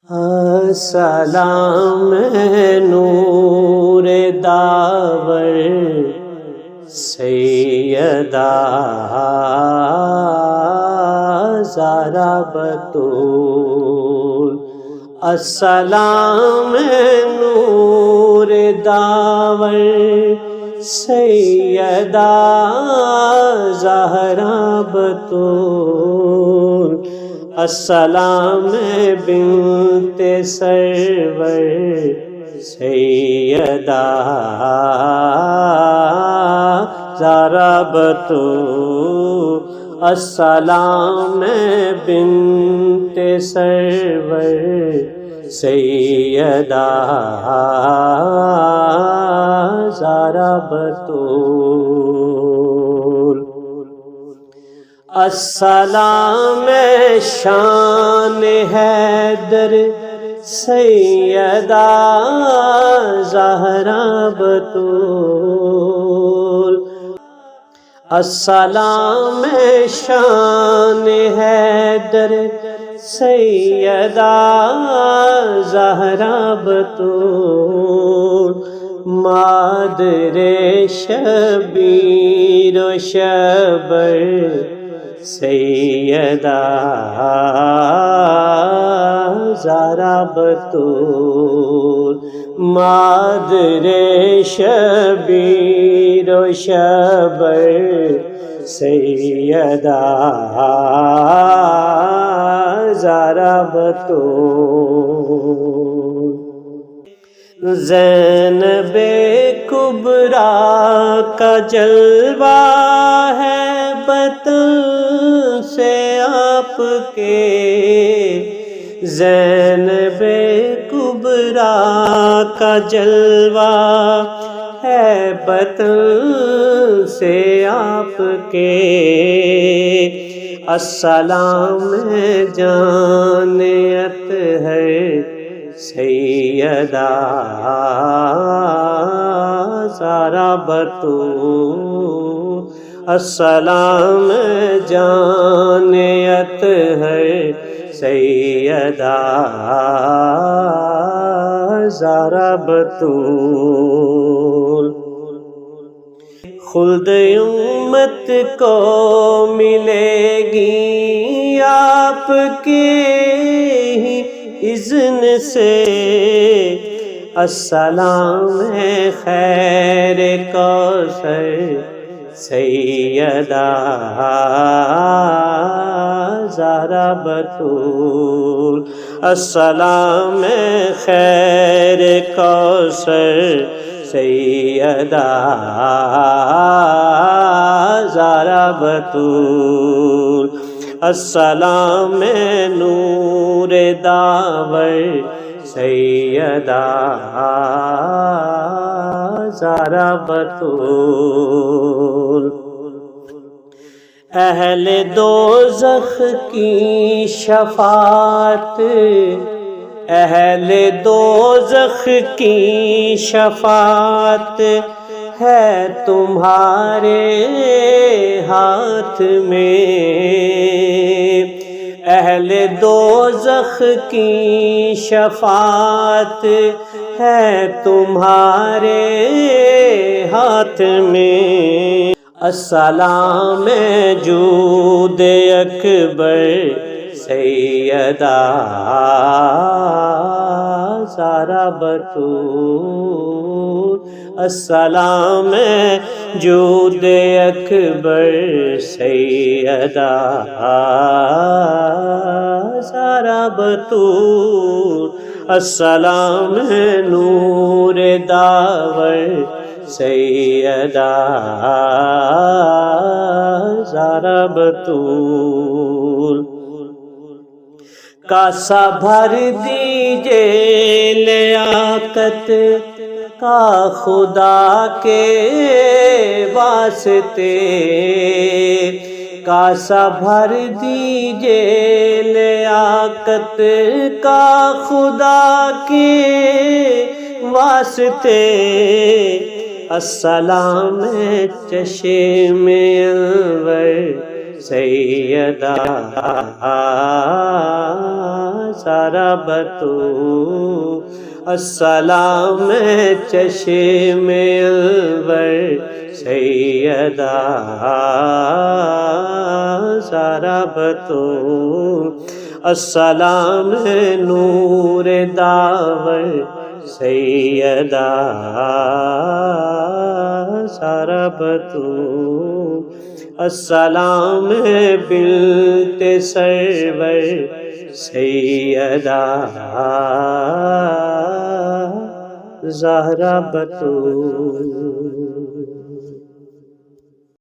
السلام نور داور سیدہ زہرا بتول، السلام نور داور سیدہ زہرا بتول، السلام بنت سرور سیدہ زہرا بتول، السلام بنت سرور سیدہ زہرا بتول، السلام شان حیدر سیدہ زہرا بتول، السلام شان حیدر سیدہ زہرا بتول، مادر شبیر و شبر سیدہ زہرا بتول، مادر شبیر و شبر سیدہ زہرا بتول، زینب کبریٰ کا جلوہ ہے بطن سے آپ کے، زینب کبریٰ کا جلوہ ہے بطن سے آپ کے، السلام جان اطہر سیدہ زہرا بتول، السلام جان اطہر سیدہ زہرا بتول، خلد امت کو ملے گی آپ کے ہی اذن سے، السلام خیر کوثر سیدہ زہرا بتول، السلام خیر کوثر سیدہ زہرا بتول، السلام نور داور سیدہ زہرا بتول، اہل دوزخ کی شفاعت، اہل دوزخ کی شفاعت ہے تمہارے ہاتھ میں، اہل دوزخ کی شفاعت ہے تمہارے ہاتھ میں، السلام جود اکبر سیدہ زہرا بتول، السلام جود اکبر سیدہ زہرا بتول، السلام نور داور سیدہ زہرا بتول، کاسا بھر دیجئے لیاقت کا خدا کے واسطے، کاسا بھر دیجئے لیاقت کا خدا کے واسطے، السلام چشم انور سیدہ سارا بطول السلام چشم انور سیدہ سارا بطول السلام نور داور سیدہ سارا بطول السلام بنت سرور سیدہ زہرا بطول